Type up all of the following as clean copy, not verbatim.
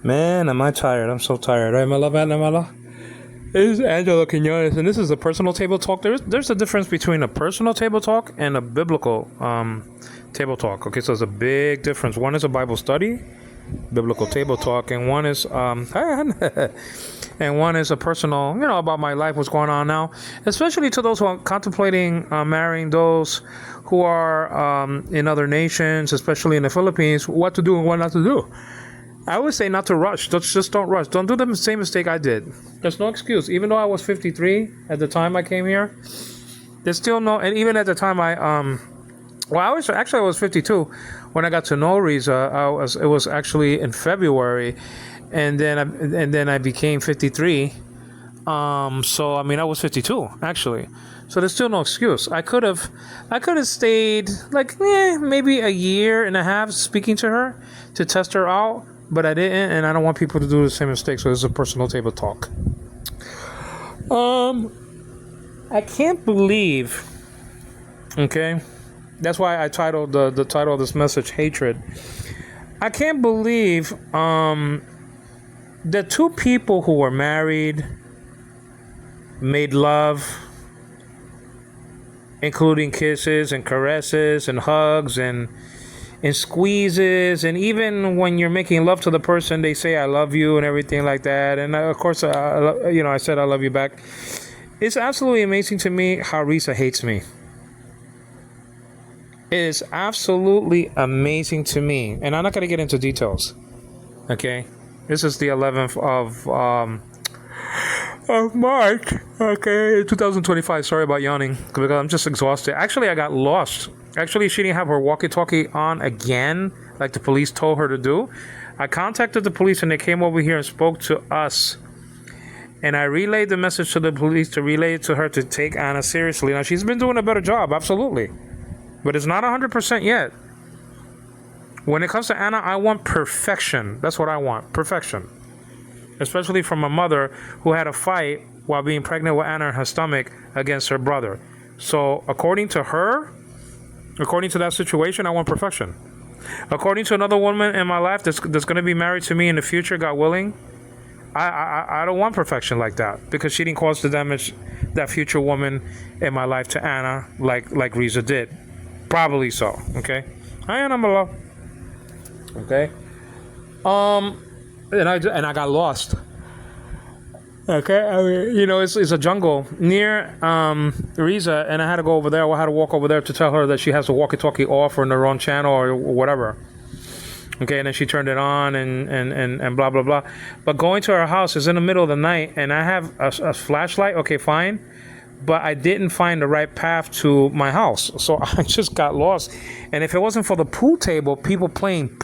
Man, am I tired. I'm so tired. Right, my love, Anna, my love? This is Angelo Quinones, and this is a personal table talk. There's a difference between a personal table talk and a biblical table talk. Okay, so there's a big difference. One is a Bible study, biblical table talk, and one is and one is a personal, about my life, what's going on now. Especially to those who are contemplating marrying those who are in other nations, especially in the Philippines, what to do and what not to do. I would say not to rush. Just don't rush. Don't do the same mistake I did. There's no excuse. Even though I was 53 at the time I came here, there's still no. And even at the time I was 52 when I got to know Riza. It was actually in February, and then I became 53. So I mean I was 52 actually. So there's still no excuse. I could have stayed like maybe a year and a half speaking to her to test her out. But I didn't, and I don't want people to do the same mistake. So this is a personal table talk. I can't believe. Okay, that's why I titled the title of this message "Hatred." I can't believe the two people who were married, made love, including kisses and caresses and hugs and squeezes, and even when you're making love to the person, they say "I love you" and everything like that. And of course, I said "I love you" back. It's absolutely amazing to me how Risa hates me. It is absolutely amazing to me, and I'm not going to get into details. Okay, this is the 11th of March. Okay, 2025. Sorry about yawning because I'm just exhausted. Actually, I got lost. Actually, she didn't have her walkie-talkie on again, like the police told her to do. I contacted the police, and they came over here and spoke to us. And I relayed the message to the police to relay it to her to take Anna seriously. Now, she's been doing a better job, absolutely. But it's not 100% yet. When it comes to Anna, I want perfection. That's what I want, perfection. Especially from a mother who had a fight while being pregnant with Anna in her stomach against her brother. So, according to that situation, I want perfection. According to another woman in my life that's going to be married to me in the future, God willing, I don't want perfection like that because she didn't cause the damage that future woman in my life to Anna like Riza did. Probably so. Okay. Hi, Anna, my love. Okay. And I got lost. Okay, I mean, it's a jungle near Riza, and I had to go over there. I had to walk over there to tell her that she has the walkie-talkie off or in the wrong channel or whatever. Okay, and then she turned it on and blah blah blah. But going to her house is in the middle of the night, and I have a flashlight. Okay, fine, but I didn't find the right path to my house, so I just got lost. And if it wasn't for the pool table, people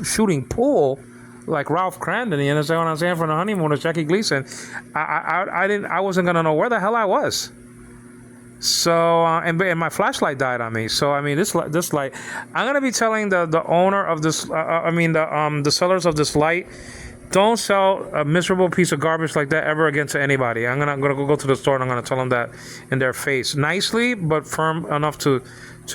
shooting pool. Like Ralph Crandon, you understand what I'm saying? From the honeymooners, Jackie Gleason. I wasn't gonna know where the hell I was. So and my flashlight died on me. So I mean, this light. I'm gonna be telling the owner of this. The sellers of this light, don't sell a miserable piece of garbage like that ever again to anybody. I'm gonna go to the store and I'm gonna tell them that in their face, nicely but firm enough to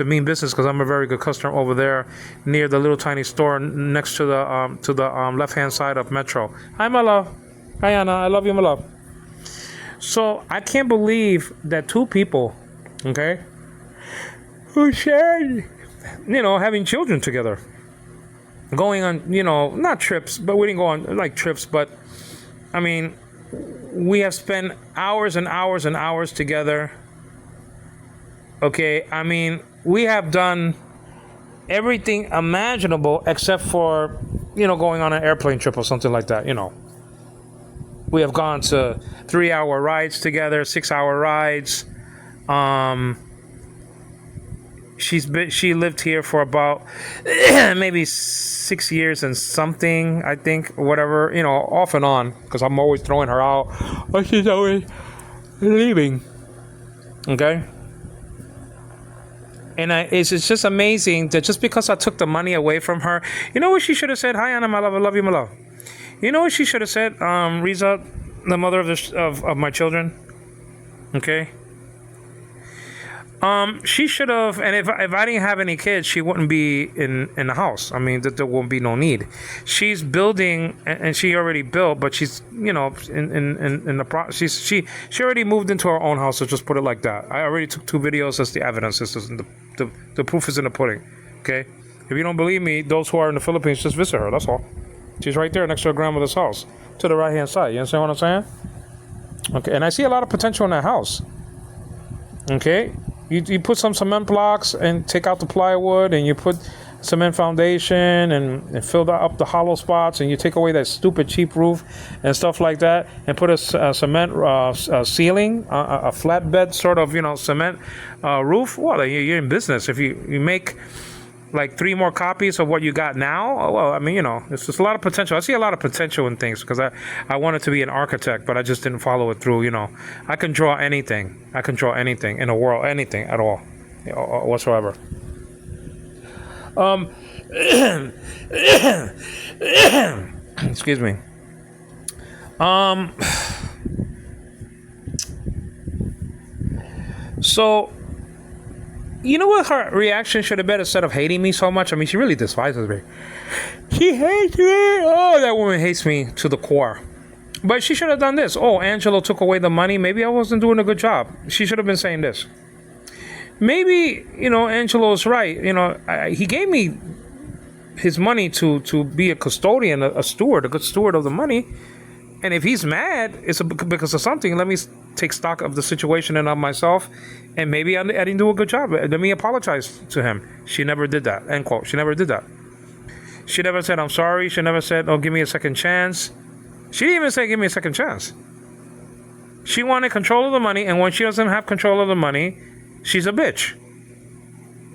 mean business, because I'm a very good customer over there near the little tiny store next to the left hand side of Metro. Hi, my love. Hi, Anna. I love you, my love. So I can't believe that two people, okay, who shared, having children together, going on, not trips, but we didn't go on like trips, but I mean, we have spent hours and hours and hours together. Okay, I mean, we have done everything imaginable except for, going on an airplane trip or something like that, We have gone to 3-hour rides together, 6-hour rides. She lived here for about maybe 6 years and something, I think, whatever, off and on, because I'm always throwing her out, but she's always leaving. Okay? And it's just amazing that just because I took the money away from her, you know what she should have said? Hi, Anna, my love. I love you, my love. You know what she should have said? Riza, the mother of my children. Okay. She should have, and if I didn't have any kids, she wouldn't be in the house. I mean, there won't be no need. She's building, and she already built, but she's, in the she already moved into her own house. So just put it like that. I already took 2 videos as the evidence. This is the proof is in the pudding. Okay, if you don't believe me, those who are in the Philippines, just visit her. That's all. She's right there next to her grandmother's house, to the right hand side. You understand what I'm saying? Okay, and I see a lot of potential in that house. Okay. You put some cement blocks and take out the plywood, and you put cement foundation and fill up the hollow spots, and you take away that stupid cheap roof and stuff like that, and put a cement ceiling, a flatbed sort of cement roof. Well, you're in business. If you make like 3 more copies of what you got now, well, I mean, it's just a lot of potential. I see a lot of potential in things because I wanted to be an architect, but I just didn't follow it through. I can draw anything. I can draw anything in the world, anything at all, whatsoever. Excuse me. So, you know what her reaction should have been instead of hating me so much? I mean, she really despises me. She hates me. Oh, that woman hates me to the core. But she should have done this. Oh, Angelo took away the money. Maybe I wasn't doing a good job. She should have been saying this. Maybe, Angelo's right. He gave me his money to be a custodian, a steward, a good steward of the money. And if he's mad, it's because of something. Let me take stock of the situation and of myself. And maybe I didn't do a good job. Let me apologize to him. She never did that. End quote. She never did that. She never said, I'm sorry. She never said, oh, give me a second chance. She didn't even say, give me a second chance. She wanted control of the money. And when she doesn't have control of the money, she's a bitch.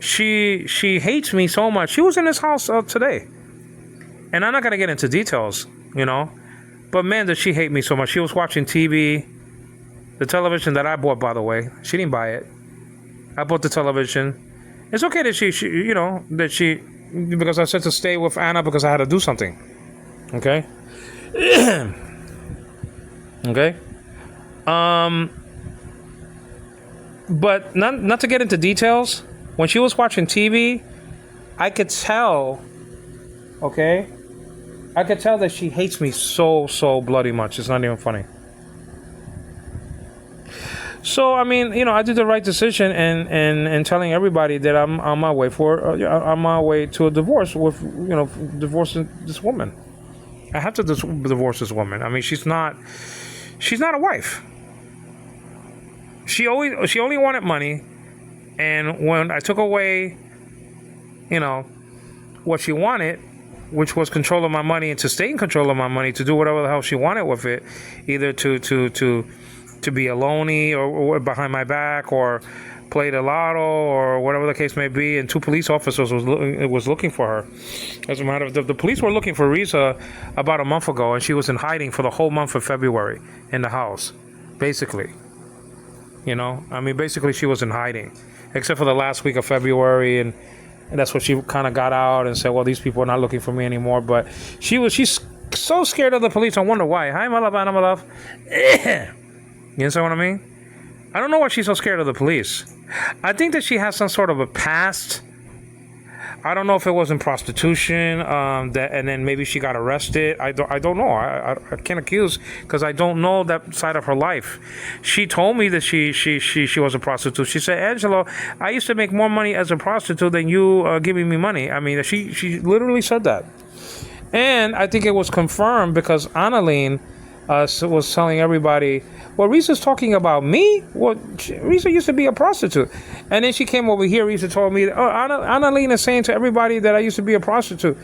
She hates me so much. She was in this house today. And I'm not going to get into details, But man, does she hate me so much. She was watching TV. The television that I bought, by the way. She didn't buy it. I bought the television. It's okay that she, because I said to stay with Anna because I had to do something. Okay? Okay? But not to get into details, when she was watching TV, I could tell, okay? I could tell that she hates me so bloody much. It's not even funny. So, I mean, I did the right decision and telling everybody that I'm on my way to a divorce with, divorcing this woman. I have to divorce this woman. I mean, she's not a wife. She only wanted money, and when I took away, what she wanted, which was control of my money and to stay in control of my money, to do whatever the hell she wanted with it, either to be a loany or behind my back or play the lotto or whatever the case may be. And 2 police officers was looking for her. As a matter of the police were looking for Riza about a month ago, and she was in hiding for the whole month of February in the house, basically. Basically she was in hiding, except for the last week of February, and that's what she kind of got out and said, well, these people are not looking for me anymore. But she's so scared of the police. I wonder why. Hi, my love, Anna, my love. You understand what I mean? I don't know why she's so scared of the police. I think that she has some sort of a past. I don't know if it was in prostitution, and then maybe she got arrested. I don't know. I can't accuse because I don't know that side of her life. She told me that she was a prostitute. She said, Angelo, I used to make more money as a prostitute than you giving me money. I mean, she literally said that. And I think it was confirmed because Annalene was telling everybody, well, Riza's talking about me? Well, Riza used to be a prostitute. And then she came over here, Riza told me, oh, Annalene is saying to everybody that I used to be a prostitute.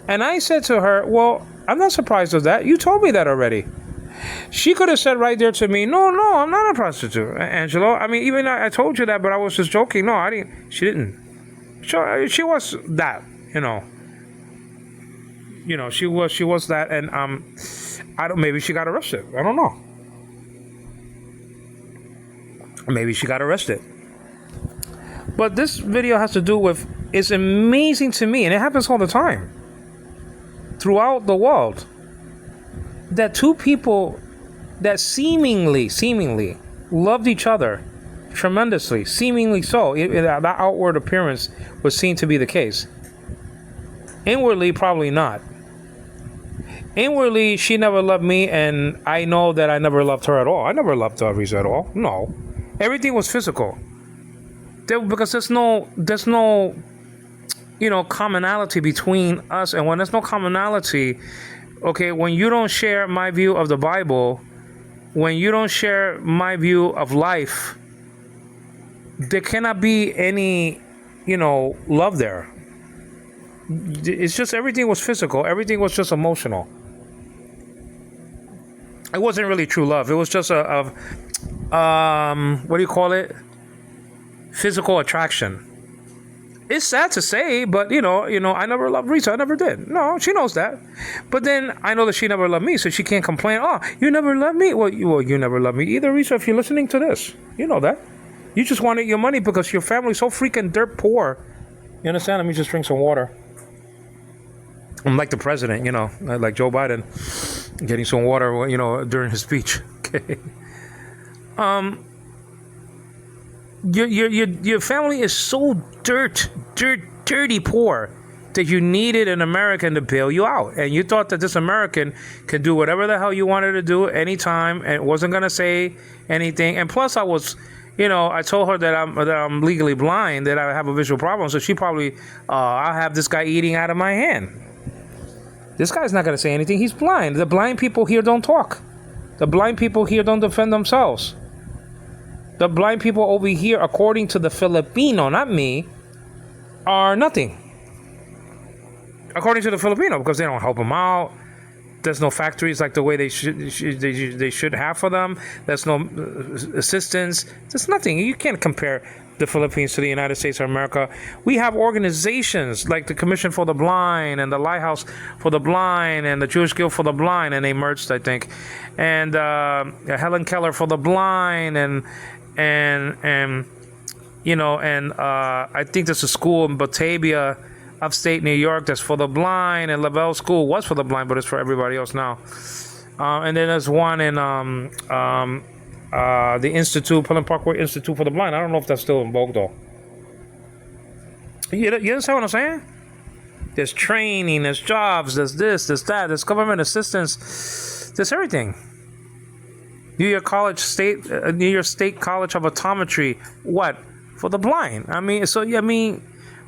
And I said to her, well, I'm not surprised of that. You told me that already. She could have said right there to me, no, I'm not a prostitute, Angelo. I mean, even I told you that, but I was just joking. No, I didn't. She didn't. She was that, she was that, and maybe she got arrested. I don't know. Maybe she got arrested. But this video has to do with, it's amazing to me, and it happens all the time throughout the world, that 2 people that seemingly loved each other tremendously, seemingly so. That outward appearance was seen to be the case. Inwardly, probably not. Inwardly, she never loved me, and I know that I never loved her at all. I never loved Risa at all. No. Everything was physical. Because there's no commonality between us. And when there's no commonality, okay, when you don't share my view of the Bible, when you don't share my view of life, there cannot be any, love there. It's just everything was physical. Everything was just emotional. It wasn't really true love. It was just what do you call it? Physical attraction. It's sad to say, but I never loved Risa. I never did. No, she knows that. But then I know that she never loved me, so she can't complain. Oh, you never loved me? Well, you never loved me either, Risa. If you're listening to this, you know that. You just wanted your money because your family's so freaking dirt poor. You understand? Let me just drink some water. I'm like the president, like Joe Biden, getting some water, during his speech. Okay. Your family is so dirty poor that you needed an American to bail you out, and you thought that this American could do whatever the hell you wanted to do anytime, and wasn't gonna say anything. And plus, I was, I told her that I'm legally blind, that I have a visual problem, so she probably, I'll have this guy eating out of my hand. This guy's not gonna say anything. He's blind. The blind people here don't talk. The blind people here don't defend themselves. The blind people over here, according to the Filipino, not me, are nothing. According to the Filipino, because they don't help them out. There's no factories like the way they should have for them. There's no assistance. There's nothing. You can't compare the Philippines to the United States of America. We have organizations like the Commission for the Blind and the Lighthouse for the Blind and the Jewish Guild for the Blind, and they merged, I think, and Helen Keller for the Blind, and I think there's a school in Batavia, upstate New York, that's for the blind, and Lavelle School was for the blind, but it's for everybody else now. And then there's one in the Institute, Pelham Parkway Institute for the Blind. I don't know if that's still in vogue though. You understand what I'm saying? There's training, there's jobs, there's this, there's that, there's government assistance, there's everything. New York State College of Optometry, what? For the blind.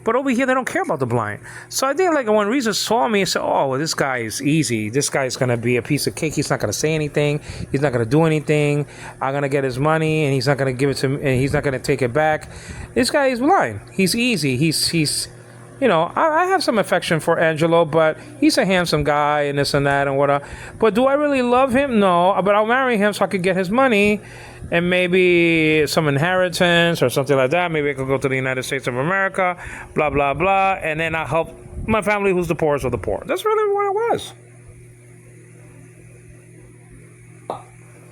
But over here, they don't care about the blind. So I think, like, when Risa saw me and said, oh, well, this guy is easy. This guy's going to be a piece of cake. He's not going to say anything. He's not going to do anything. I'm going to get his money, and he's not going to give it to me, and he's not going to take it back. This guy is blind. He's easy. He's I have some affection for Angelo, but he's a handsome guy and this and that and whatever. But do I really love him? No. But I'll marry him so I could get his money and maybe some inheritance or something like that. Maybe I could go to the United States of America, blah, blah, blah. And then I'll help my family who's the poorest of the poor. That's really what it was.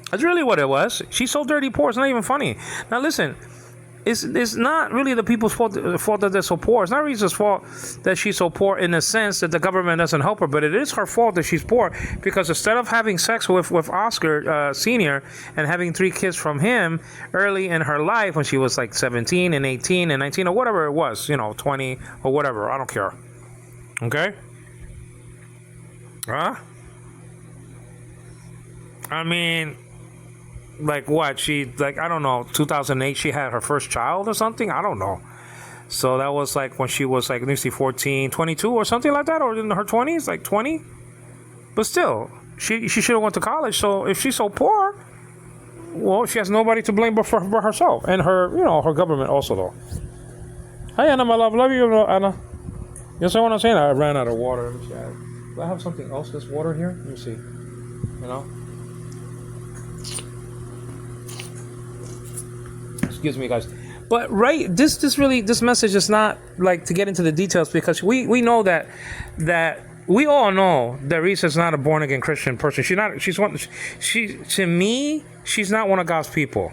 That's really what it was. She's so dirty poor. It's not even funny. Now, listen. It's not really the people's fault that they're so poor. It's not Risa's fault that she's so poor in the sense that the government doesn't help her, but it is her fault that she's poor because instead of having sex with Oscar Sr. and having 3 kids from him early in her life when she was like 17 and 18 and 19 or whatever it was, 20 or whatever, I don't care. Okay? Huh? I mean... Like what? I don't know, 2008, she had her first child or something? I don't know. So that was like when she was like, let me see, 14, 22 or something like that, or in her 20s, like 20. But still, she should have went to college. So if she's so poor, well, she has nobody to blame but for herself. And her, her government also, though. Hi, Anna, my love. Love you, Anna. You understand what I'm saying? I ran out of water. Do I have something else? This water here? Let me see. Excuse me, guys. But this message is not like to get into the details because we know that we all know that Risa's not a born again Christian person. She's not one of God's people,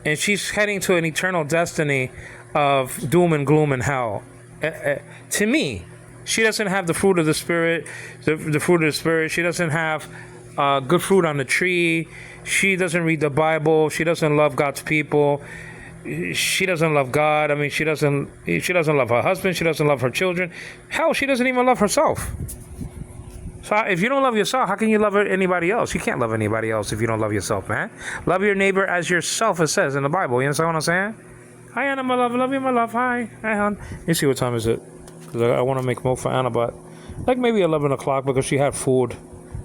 and she's heading to an eternal destiny of doom and gloom and hell. To me, she doesn't have the fruit of the spirit. The fruit of the spirit. She doesn't have good fruit on the tree. She doesn't read the Bible. She doesn't love God's people. She doesn't love God. I mean, she doesn't love her husband. She doesn't love her children. Hell, she doesn't even love herself. So if you don't love yourself, how can you love anybody else? You can't love anybody else if you don't love yourself, man. Love your neighbor as yourself, it says in the Bible. You understand what I'm saying? Hi, Anna, my love. Love you, my love. Hi, hon. Let me see what time is it. Because I want to make milk for Anna, but like maybe 11 o'clock because she had food.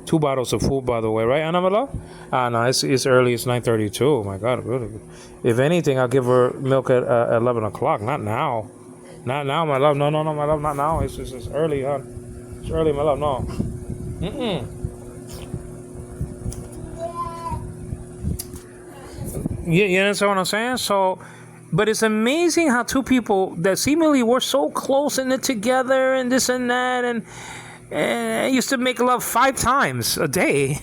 2 bottles of food, by the way, right, Anna, my love? No, it's early. It's 9:32. Oh, my God. Really. If anything, I'll give her milk at 11 o'clock. Not now. Not now, my love. No, my love. Not now. It's early, huh? It's early, my love. No. You understand what I'm saying? So, but it's amazing how two people that seemingly were so close and together and this and that and I used to make love 5 times a day.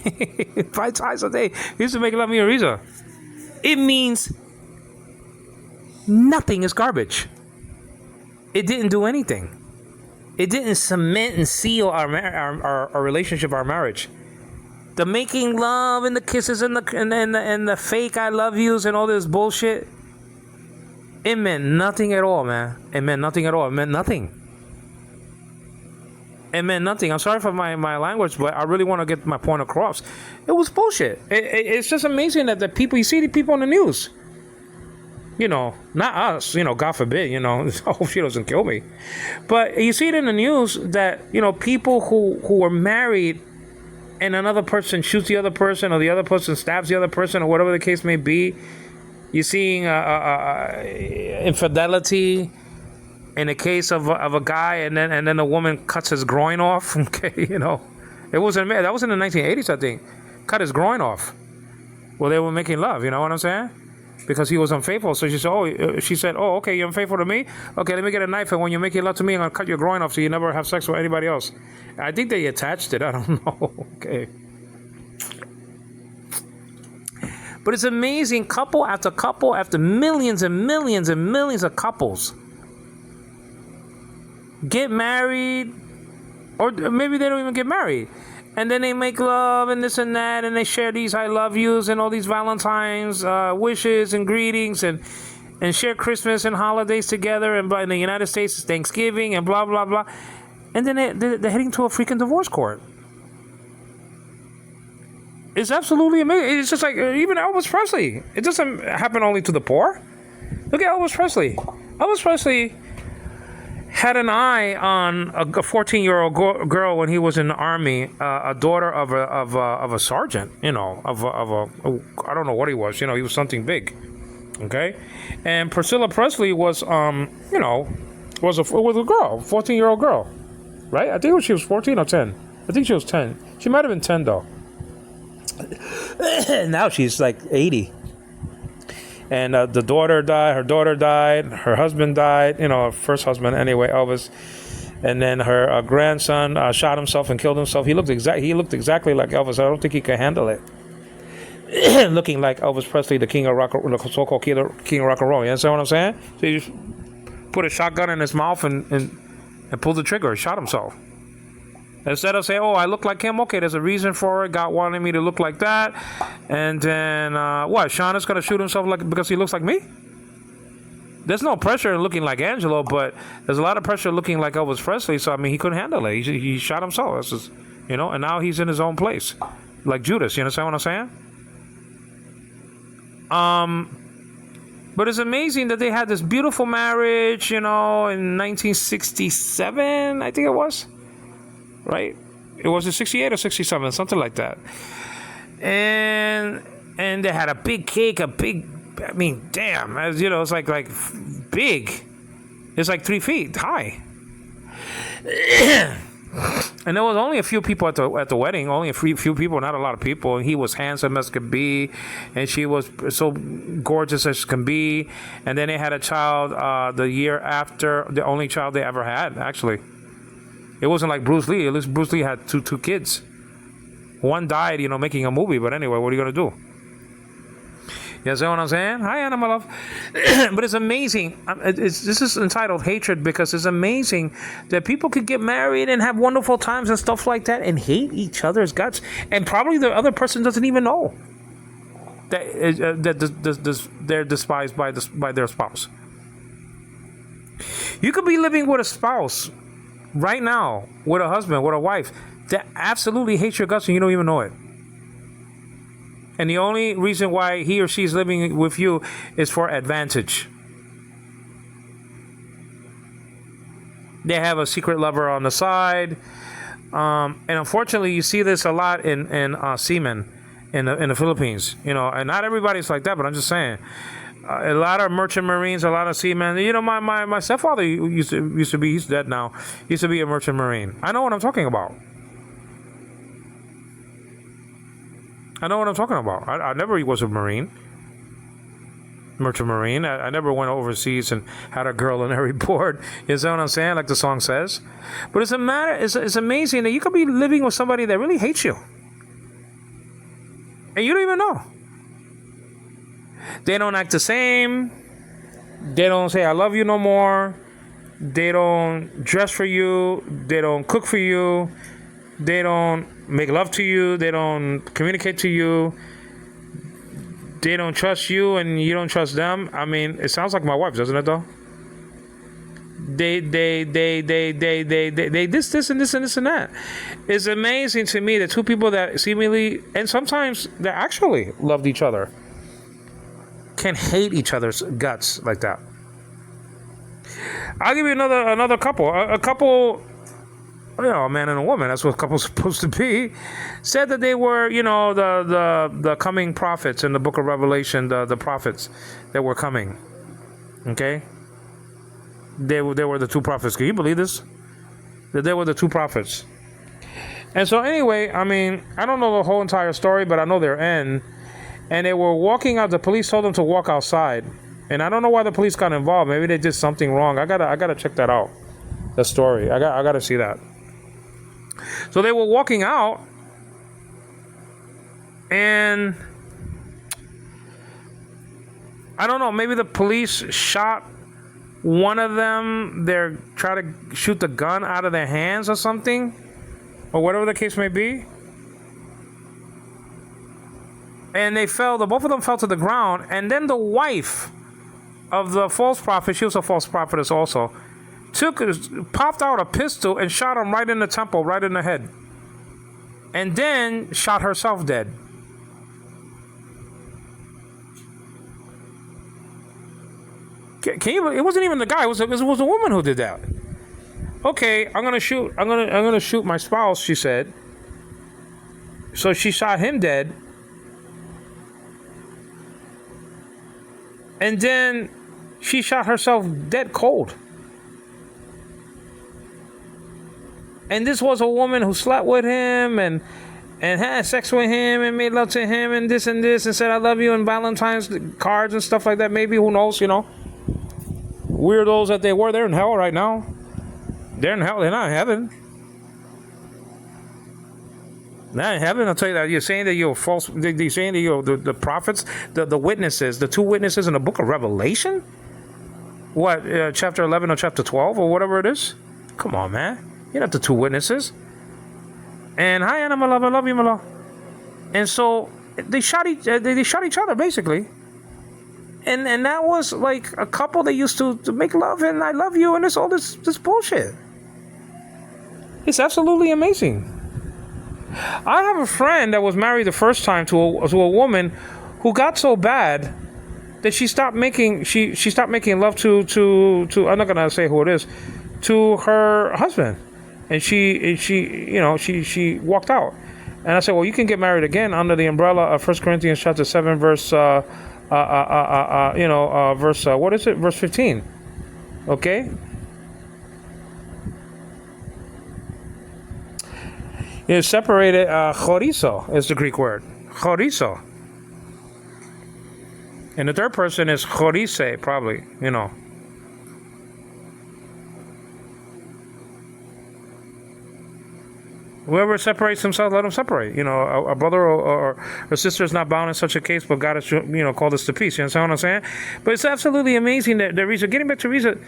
5 times a day. I used to make love with Ariza. It means nothing is garbage. It didn't do anything. It didn't cement and seal our relationship, our marriage. The making love and the kisses and the fake I love yous and all this bullshit. It meant nothing at all, man. It meant nothing at all. It meant nothing. It meant nothing. I'm sorry for my language, but I really want to get my point across. It was bullshit. It's just amazing that the people, you see the people on the news. You know, not us, you know, God forbid, you know, I hope she doesn't kill me. But you see it in the news that, you know, people who are married and another person shoots the other person or the other person stabs the other person or whatever the case may be. You're seeing infidelity in the case of a guy and then a woman cuts his groin off. Okay, you know, that was in the 1980s, I think. Cut his groin off. Well, they were making love, you know what I'm saying? Because he was unfaithful. So she said, oh, okay, you're unfaithful to me? Okay, let me get a knife, and when you're making love to me, I'm going to cut your groin off so you never have sex with anybody else. I think they attached it. I don't know. Okay. But it's amazing, couple after millions and millions and millions of couples get married, or maybe they don't even get married. And then they make love and this and that, and they share these I love yous and all these Valentine's wishes and greetings and share Christmas and holidays together. And in the United States, it's Thanksgiving and blah, blah, blah. And then they're heading to a freaking divorce court. It's absolutely amazing. It's just like even Elvis Presley. It doesn't happen only to the poor. Look at Elvis Presley. Elvis Presley had an eye on a 14-year-old girl when he was in the army, a daughter of a sergeant, you know, I don't know what he was, you know, he was something big, okay, and Priscilla Presley was, you know, was a girl, 14-year-old girl, right? I think she was 14 or 10. I think she was 10. She might have been 10 though. Now she's like 80. And the daughter died, her daughter died, her husband died, you know, her first husband anyway, Elvis. And then her grandson shot himself and killed himself. He looked exactly like Elvis. I don't think he could handle it. Looking like Elvis Presley, the king of rock, the so-called king of rock and roll. You understand what I'm saying? So he just put a shotgun in his mouth and pulled the trigger and shot himself. Instead of saying, oh, I look like him, okay, there's a reason for it. God wanted me to look like that. And then, what, Sean is going to shoot himself because he looks like me? There's no pressure in looking like Angelo, but there's a lot of pressure looking like Elvis Presley. So, I mean, he couldn't handle it. He shot himself. That's just, you know, and now he's in his own place. Like Judas, you understand what I'm saying? But it's amazing that they had this beautiful marriage, you know, in 1967, I think it was. Right? It was a 68 or 67, something like that. And they had a big cake, I mean, damn, as you know, it's like big. It's like 3 feet high. And there was only a few people at the wedding, only a few people, not a lot of people. And he was handsome as could be, and she was so gorgeous as can be. And then they had a child the year after, the only child they ever had, actually. It wasn't like Bruce Lee. At least Bruce Lee had two kids. One died, you know, making a movie. But anyway, what are you going to do? You see what I'm saying? Hi, Anna, my love. But it's amazing. This is entitled Hatred because it's amazing that people could get married and have wonderful times and stuff like that and hate each other's guts. And probably the other person doesn't even know that they're despised by their spouse. You could be living with a spouse right now, with a husband, with a wife, that absolutely hates your guts and you don't even know it. And the only reason why he or she is living with you is for advantage. They have a secret lover on the side. And unfortunately, you see this a lot in seamen in the Philippines. You know, and not everybody's like that, but I'm just saying. A lot of merchant marines, a lot of seamen. You know, my stepfather used to be, he's dead now, used to be a merchant marine. I know what I'm talking about. I know what I'm talking about. I never was a Marine. Merchant Marine. I never went overseas and had a girl on every board. You know what I'm saying? Like the song says. But it's amazing that you could be living with somebody that really hates you. And you don't even know. They don't act the same. They don't say I love you no more. They don't dress for you. They don't cook for you. They don't make love to you. They don't communicate to you. They don't trust you and you don't trust them. I mean, it sounds like my wife, doesn't it though? They this and this and this and that. It's amazing to me that two people that seemingly and sometimes that actually loved each other can hate each other's guts like that. I'll give you another couple. A couple, you know, a man and a woman, that's what a couple's supposed to be, said that they were, you know, the coming prophets in the book of Revelation, the prophets that were coming. Okay? They were the two prophets. Can you believe this? That they were the two prophets. And so anyway, I mean, I don't know the whole entire story, but I know their end. And they were walking out, the police told them to walk outside. And I don't know why the police got involved. Maybe they did something wrong. I gotta check that out. The story. I gotta see that. So they were walking out, and I don't know, maybe the police shot one of them. They're trying to shoot the gun out of their hands or something, or whatever the case may be. And they fell, both of them fell to the ground, and then the wife of the false prophet, she was a false prophetess also, popped out a pistol and shot him right in the temple, right in the head. And then shot herself dead. Can you? It wasn't even the guy. It was a woman who did that. Okay, I'm gonna shoot my spouse, she said. So she shot him dead. And then she shot herself dead cold. And this was a woman who slept with him and had sex with him and made love to him and this and said I love you and Valentine's cards and stuff like that. Maybe, who knows, you know. Weirdos that they were, they're in hell right now. They're in hell, they're not in heaven. Not in heaven, I'll tell you that. You're saying that you're false. You're saying that you're the prophets, the witnesses, the two witnesses in the book of Revelation? What, chapter 11 or chapter 12 or whatever it is? Come on, man. You're not the two witnesses. And hi, Anna, my love. I love you, my love. And so they shot each other, basically. And that was like a couple that used to make love and I love you and all this bullshit. It's absolutely amazing. I have a friend that was married the first time to a woman who got so bad that she stopped making love to I'm not gonna say who it is, to her husband, and she walked out. And I said, well, you can get married again under the umbrella of 1 Corinthians chapter 7 verse what is it, verse 15. Okay. It's separated. Chorizo is the Greek word. Chorizo. And the third person is chorise, probably, you know. Whoever separates himself, let him separate. You know, a brother or a sister is not bound in such a case, but God has, called us to peace. You understand what I'm saying? But it's absolutely amazing that Risa, getting back to Risa,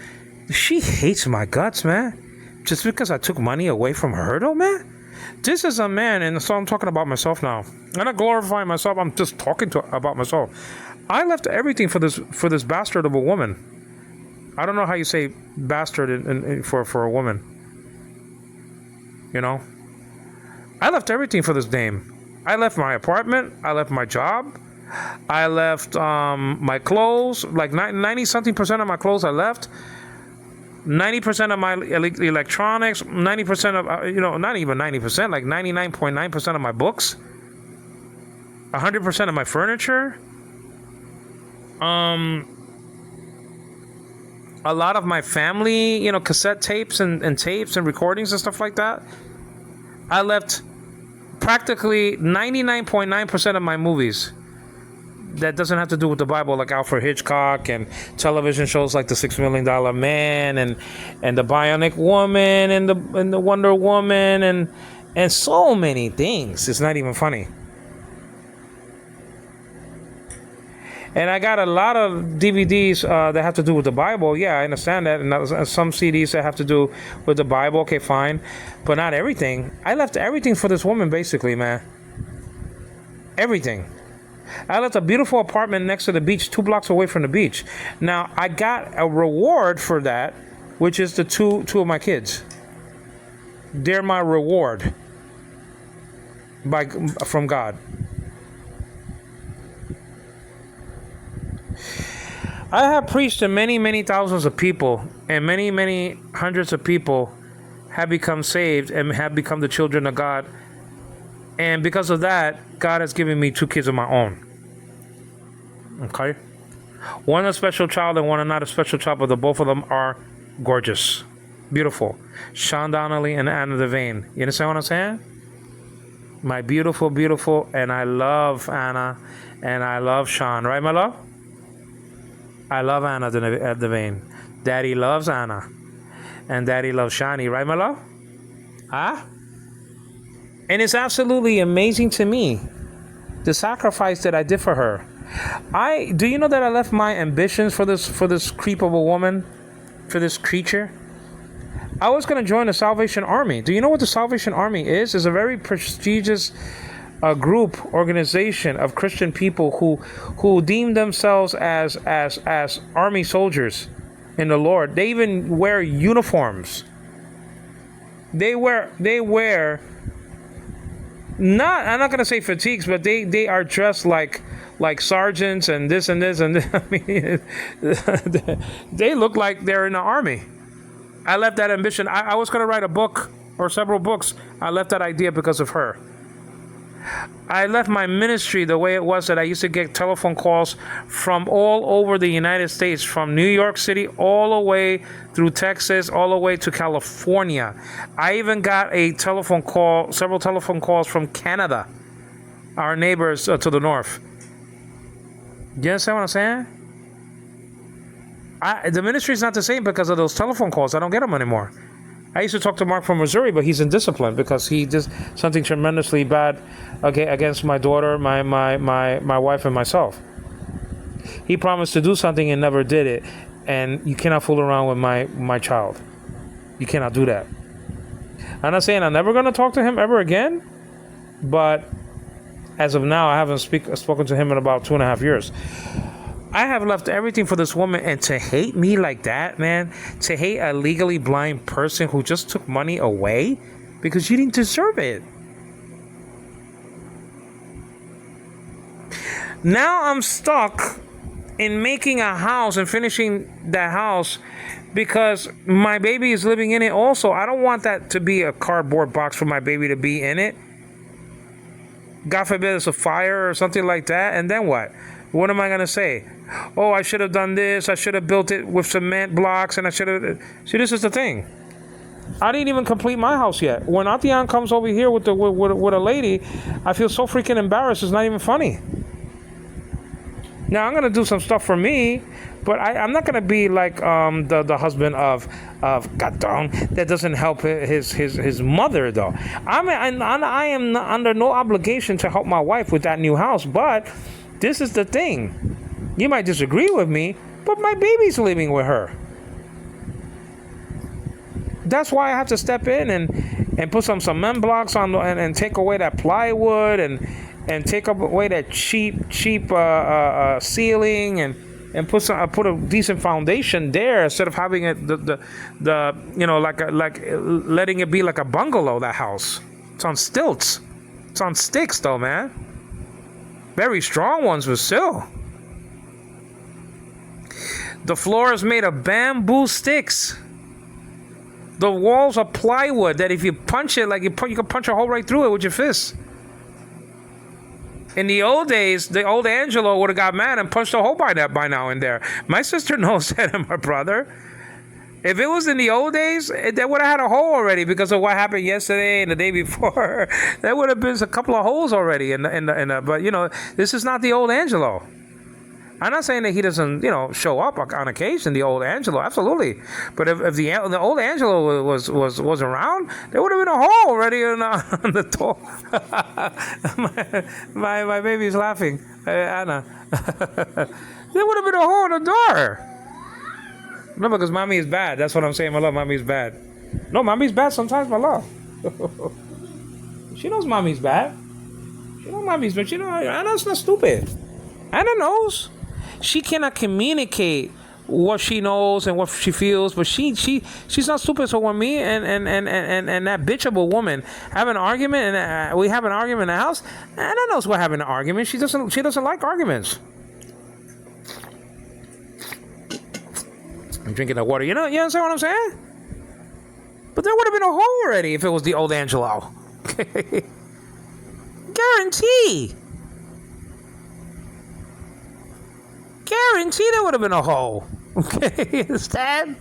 she hates my guts, man. Just because I took money away from her, though, man. This is a man, and so I'm talking about myself now. I'm not glorifying myself. I'm just talking about myself. I left everything for this bastard of a woman. I don't know how you say bastard for a woman. You know? I left everything for this dame. I left my apartment. I left my job. I left my clothes. Like 90-something% of my clothes I left. 90% of my electronics. 90% of, not even 90%, like 99.9% of my books. 100% of my furniture. A lot of my family, cassette tapes and tapes and recordings and stuff like that. I left practically 99.9% of my movies that doesn't have to do with the Bible, like Alfred Hitchcock and television shows like The $6 Million Man and the Bionic Woman and the Wonder Woman and so many things. It's not even funny. And I got a lot of DVDs that have to do with the Bible. Yeah, I understand that. And some CDs that have to do with the Bible. Okay, fine. But not everything. I left everything for this woman, basically, man. Everything. I left a beautiful apartment next to the beach, 2 blocks away from the beach. Now, I got a reward for that, which is the two of my kids. They're my reward from God. I have preached to many, many thousands of people, and many, many hundreds of people have become saved and have become the children of God. And because of that, God has given me 2 kids of my own. Okay? One a special child and one not a special child, but both of them are gorgeous. Beautiful. Sean Donnelly and Anna Devane. You understand what I'm saying? My beautiful, beautiful, and I love Anna, and I love Sean. Right, my love? I love Anna Devane. Daddy loves Anna. And Daddy loves Shani. Right, my love? Huh? And it's absolutely amazing to me, the sacrifice that I did for her. Do you know that I left my ambitions for this creep of a woman, for this creature? I was going to join the Salvation Army. Do you know what the Salvation Army is? It's a very prestigious organization of Christian people who deem themselves as army soldiers in the Lord. They even wear uniforms. They wear not, I'm not gonna say fatigues, but they are dressed like sergeants and this and this and this. I mean, they look like they're in the army. I left that ambition. I was gonna write a book or several books. I left that idea because of her. I left my ministry the way it was, that I used to get telephone calls from all over the United States, from New York City all the way through Texas, all the way to California. I even got several telephone calls from Canada, our neighbors to the north. You understand what I'm saying? The ministry is not the same because of those telephone calls. I don't get them anymore. I used to talk to Mark from Missouri, but he's in discipline because he did something tremendously bad against my daughter, my wife, and myself. He promised to do something and never did it. And you cannot fool around with my child. You cannot do that. I'm not saying I'm never going to talk to him ever again, but as of now, I haven't spoken to him in about 2.5 years. I have left everything for this woman, and to hate me like that, man, to hate a legally blind person who just took money away because you didn't deserve it. Now I'm stuck in making a house and finishing that house because my baby is living in it also. I don't want that to be a cardboard box for my baby to be in it. God forbid it's a fire or something like that, and then what? What am I going to say? Oh, I should have done this. I should have built it with cement blocks, and I should have... See, this is the thing. I didn't even complete my house yet. When Atian comes over here with a lady, I feel so freaking embarrassed. It's not even funny. Now, I'm going to do some stuff for me, But I'm not gonna be like the husband of Gadon that doesn't help his mother though. I am under no obligation to help my wife with that new house. But this is the thing. You might disagree with me, but my baby's living with her. That's why I have to step in and put some cement blocks on and take away that plywood and take away that cheap ceiling and put a decent foundation there instead of having it the like letting it be like a bungalow. That house, it's on stilts, it's on sticks though, man. Very strong ones, but still. The floor is made of bamboo sticks. The walls are plywood that if you punch it, like you can punch a hole right through it with your fist. In the old days, the old Angelo would have got mad and punched a hole by now in there. My sister knows that, and my brother. If it was in the old days, they would have had a hole already because of what happened yesterday and the day before. There would have been a couple of holes already but this is not the old Angelo. I'm not saying that he doesn't, show up on occasion, the old Angelo, absolutely. But if the old Angelo was around, there would have been a hole already on the door. my baby's laughing, Anna. There would have been a hole in the door. No, because mommy is bad. That's what I'm saying, my love. Mommy's bad. No, mommy's bad sometimes, my love. She knows mommy's bad. She knows mommy's bad. Anna's not stupid. Anna knows. She cannot communicate what she knows and what she feels, but she's not stupid. So when me and that bitch of a woman have an argument and we have an argument in the house, Anna knows we're having an argument. She doesn't like arguments. I'm drinking the water. You understand what I'm saying? But there would have been a hole already if it was the old Angelo. Guarantee. Guarantee there would have been a hole. Okay, understand?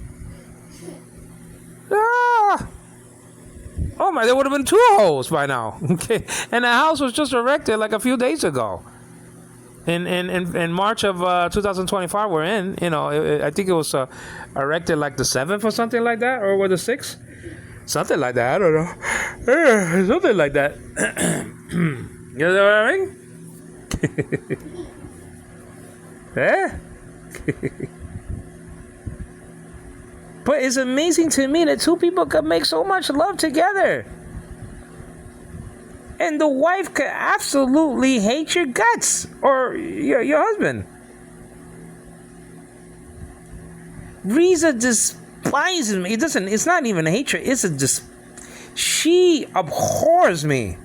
Ah. Oh my, there would have been 2 holes by now. Okay, and the house was just erected like a few days ago. In March of 2025, we're in. I think it was erected like the 7th or something like that, or the 6th, something like that. I don't know, something like that. You know what I mean? Eh? But it's amazing to me that 2 people could make so much love together. And the wife could absolutely hate your guts or your husband. Riza despises me. It's not even hatred. She abhors me.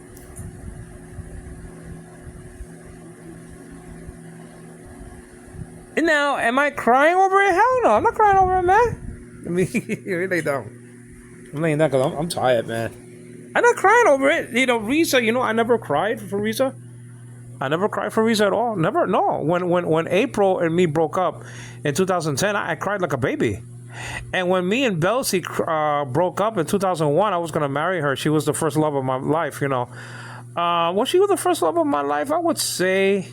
Now, am I crying over it? Hell no, I'm not crying over it, man. I mean, you lay down. I'm laying down because I'm tired, man. I'm not crying over it. Riza, I never cried for Riza. I never cried for Riza at all. Never, no. When April and me broke up in 2010, I cried like a baby. And when me and Belsi broke up in 2001, I was going to marry her. She was the first love of my life, Was she the first love of my life? I would say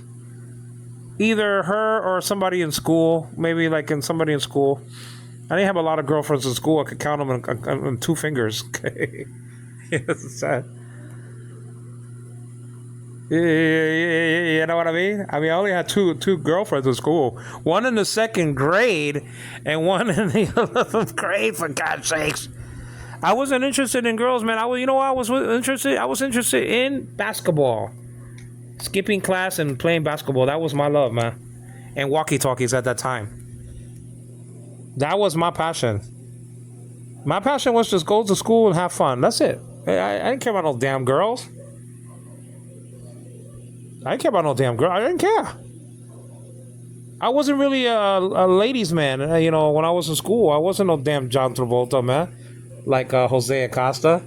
either her or somebody in school, maybe like somebody in school. I didn't have a lot of girlfriends in school. I could count them on 2 fingers. Okay, it's sad. You know what I mean? I only had two girlfriends in school. One in the 2nd grade, and one in the 11th grade. For God's sakes, I wasn't interested in girls, man. I was interested in basketball. Skipping class and playing basketball. That was my love, man. And walkie-talkies at that time. That was my passion. My passion was just go to school and have fun. That's it. I didn't care about no damn girls. I didn't care about no damn girl. I didn't care. I wasn't really a ladies' man. When I was in school, I wasn't no damn John Travolta, man. Like Jose Acosta,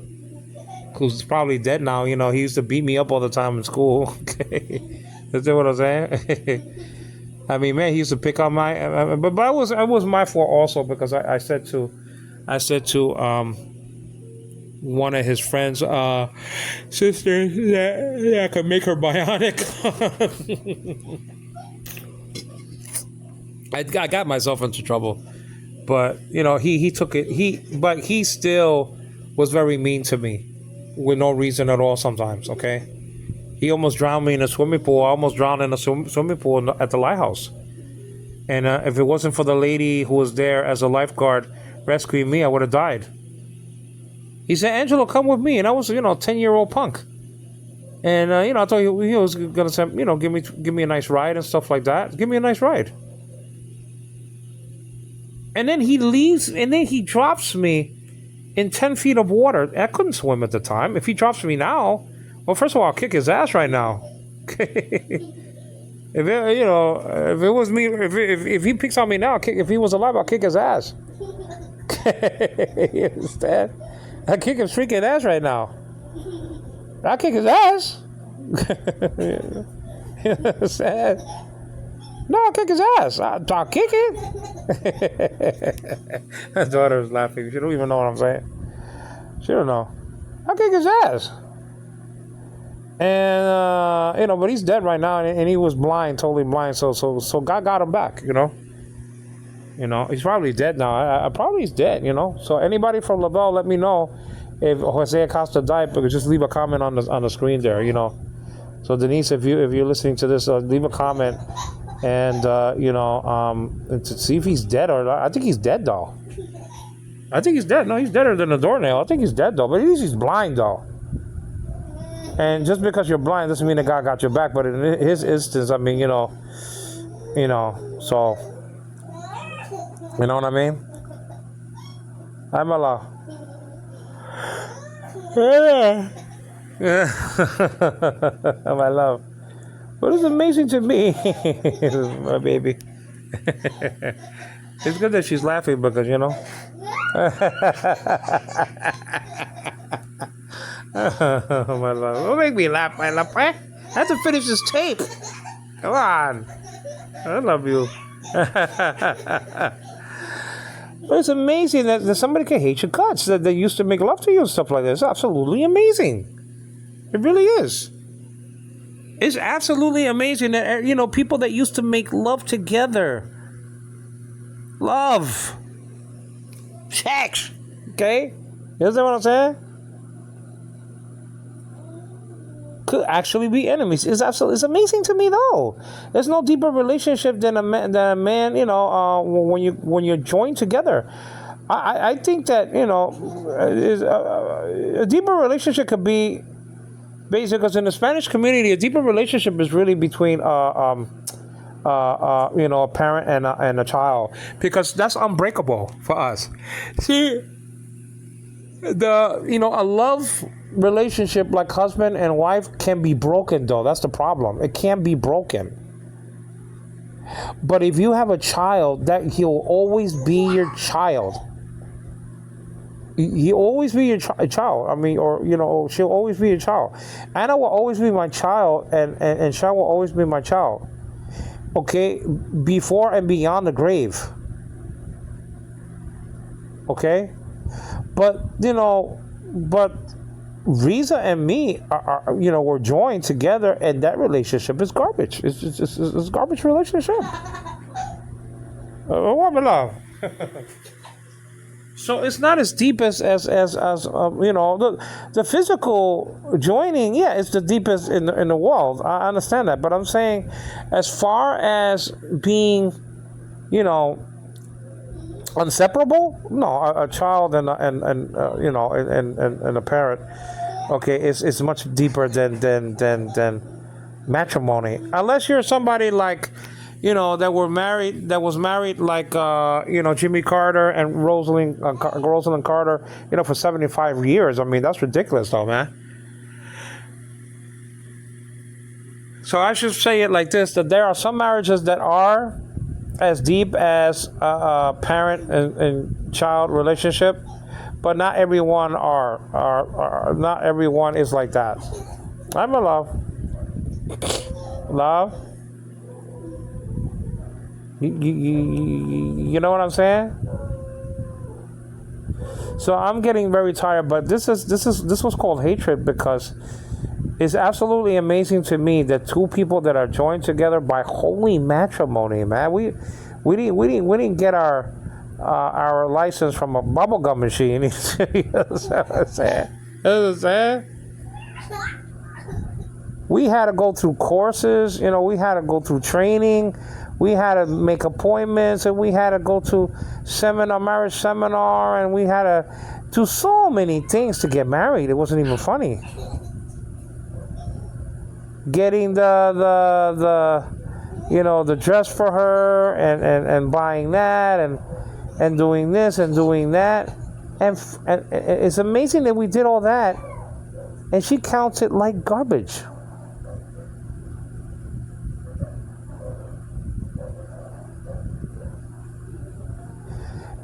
who's probably dead now. He used to beat me up all the time in school. Okay, that's what I'm saying. Man, he used to pick on my. But it was my fault also because I said to one of his friends' sisters that I could make her bionic. I got myself into trouble, but he took it. But he still was very mean to me, with no reason at all. Sometimes, okay. He almost drowned me in a swimming pool. I almost drowned in a swimming pool at the lighthouse. And if it wasn't for the lady who was there as a lifeguard rescuing me, I would have died. He said, "Angelo, come with me," and I was, 10-year-old punk. And I thought he was gonna say, give me a nice ride and stuff like that. Give me a nice ride. And then he leaves, and then he drops me in 10 feet of water. I couldn't swim at the time. If he drops me now, well, first of all, I'll kick his ass right now. If it was me, if he picks on me now, if he was alive, I'll kick his ass. You understand? I'll kick his freaking ass right now. I'll kick his ass. You understand? No, I'll kick his ass. I'll kick it. My daughter was laughing. She don't even know what I'm saying. She don't know. I'll kick his ass. And but he's dead right now, and he was blind, totally blind. So God got him back. He's probably dead now. Probably he's dead. So anybody from Lavelle, let me know if Jose Acosta died. But just leave a comment on the screen there. So Denise, if you're listening to this, leave a comment, and to see if he's dead or not. I think he's dead though. I think he's dead. No, he's deader than a doornail. I think he's dead though. But at least he's blind though. And just because you're blind doesn't mean that God got your back. But in his instance, I mean, so, you know what I mean? I'm Allah. My love. What is amazing to me, my baby. It's good that she's laughing because, Oh, my love. Don't make me laugh, my love. I have to finish this tape. Come on. I love you. But it's amazing that somebody can hate your guts, that they used to make love to you and stuff like that. It's absolutely amazing. It really is. It's absolutely amazing that, people that used to make love together. Love. Sex. Okay? You understand what I'm saying? Could actually be enemies. It's amazing to me though. There's no deeper relationship than a man, when you're joined together. I think that a deeper relationship could be basically, because in the Spanish community, a deeper relationship is really between a parent and a child, because that's unbreakable for us. See, a love relationship like husband and wife can be broken though. That's the problem. It can be broken. But if you have a child, that he'll always be your child. He'll always be your child. I mean, she'll always be your child. Anna will always be my child, and Sean will always be my child. Okay? Before and beyond the grave. Okay? But, Riza and me are we're joined together, and that relationship is garbage. It's a garbage relationship. What my love? So it's not as deep as the physical joining. Yeah, it's the deepest in the world. I understand that, but I'm saying, as far as being, inseparable? No, a child and a parent. Okay, it's much deeper than matrimony. Unless you're somebody like, that was married like Jimmy Carter and Rosalind Carter, for 75 years. I mean, that's ridiculous, though, man. So I should say it like this: that there are some marriages that are as deep as a parent and child relationship, but not everyone are not everyone is like that. I'm a love. You know what I'm saying? So I'm getting very tired, but this was called hatred, because it's absolutely amazing to me that two people that are joined together by holy matrimony, man. We didn't get our license from a bubblegum machine. You know what I'm saying? You know what I'm saying? We had to go through courses, we had to go through training, we had to make appointments, and we had to go to marriage seminar, and we had to do so many things to get married. It wasn't even funny. Getting the dress for her, and buying that, and doing this and doing that, and it's amazing that we did all that, and she counts it like garbage.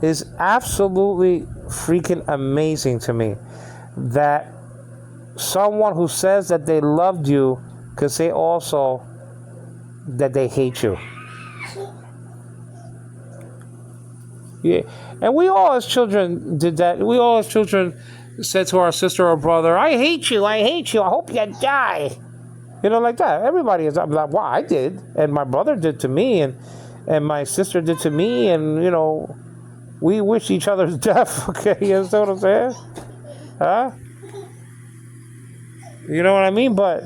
It's absolutely freaking amazing to me that someone who says that they loved you could say also that they hate you. Yeah, and we all as children did that. We all as children said to our sister or brother, "I hate you, I hate you, I hope you die." Like that. Everybody is like, well, I did, and my brother did to me, and my sister did to me, and we wish each other's death. Okay, you understand what I'm saying? Huh? You know what I mean? But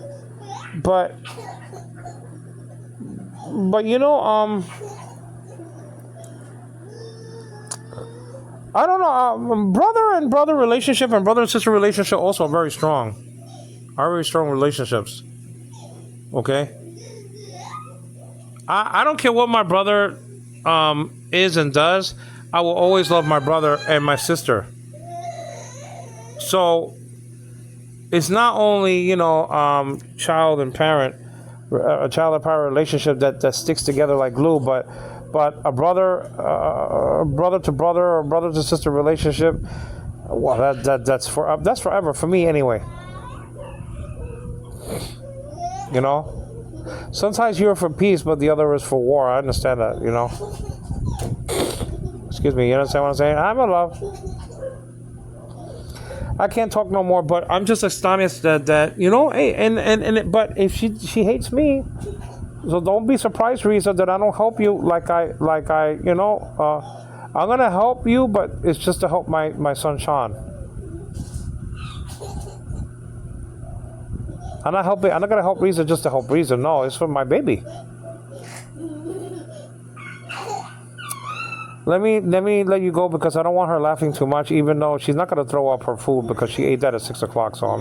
I don't know. Brother and brother relationship and brother and sister relationship also are very strong relationships. Okay. I don't care what my brother is and does. I will always love my brother and my sister. So it's not only child and parent, a child and parent relationship that sticks together like glue, but a brother to brother or brother to sister relationship. Well, that's forever for me anyway. Sometimes you're for peace, but the other is for war. I understand that. Excuse me, you understand what I'm saying? I'm in love. I can't talk no more, but I'm just astonished that hey, but if she hates me, so don't be surprised, Risa, that I don't help you like I I'm gonna help you, but it's just to help my son Sean. I'm not gonna help Risa just to help Risa. No, it's for my baby. Let me let you go because I don't want her laughing too much, even though she's not going to throw up her food because she ate that at 6 o'clock. So,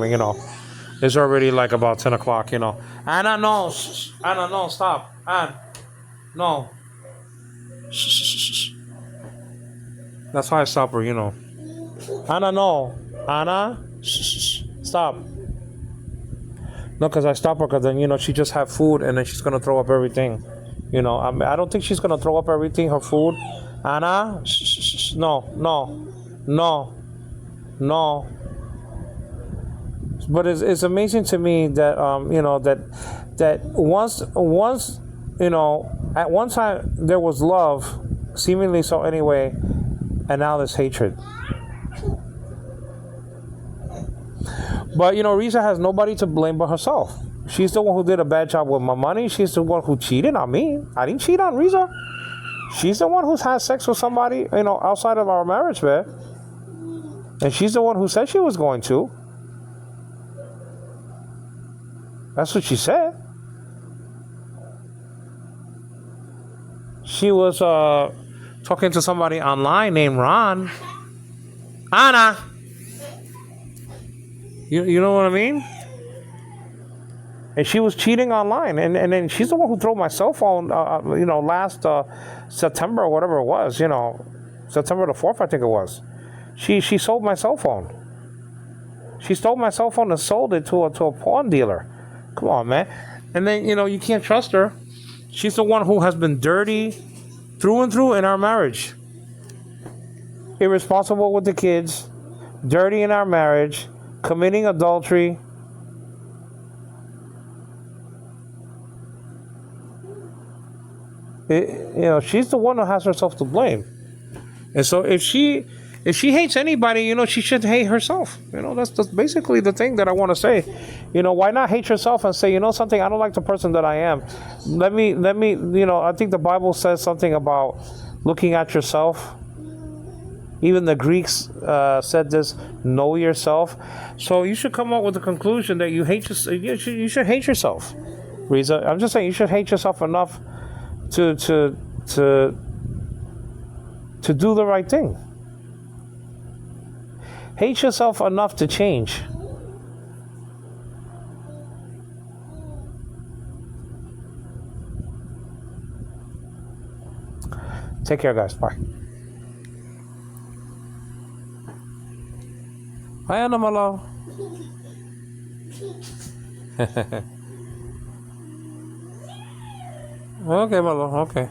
it's already like about 10 o'clock, Anna, no. Anna, no, stop. Anna, no. Shh. That's why I stop her, Anna, no. Anna, shh. Stop. No, because I stop her because then, she just had food and then she's going to throw up everything. I don't think she's going to throw up everything, her food. Anna, shh. No. But it's amazing to me that that once at one time there was love, seemingly so anyway, and now there's hatred. But Risa has nobody to blame but herself. She's the one who did a bad job with my money. She's the one who cheated on me. I didn't cheat on Risa. She's the one who's had sex with somebody, outside of our marriage bed. And she's the one who said she was going to. That's what she said. She was talking to somebody online named Ron. Anna! You know what I mean? And she was cheating online, and then she's the one who threw my cell phone, last September or whatever it was, September the 4th, I think it was. She sold my cell phone. She stole my cell phone and sold it to a pawn dealer. Come on, man. And then, you can't trust her. She's the one who has been dirty through and through in our marriage. Irresponsible with the kids, dirty in our marriage, committing adultery. She's the one who has herself to blame. And so if she if she hates anybody, she should hate herself. That's basically the thing that I want to say. Why not hate yourself and say, something, I don't like the person that I am. Let me, I think the Bible says something about looking at yourself. Even the Greeks said this, know yourself. So you should come up with the conclusion that you should hate yourself. Riza, I'm just saying you should hate yourself enough to do the right thing. Hate yourself enough to change. Take care, guys. Bye. Hi, Anamalo. Okay, Malo. Okay.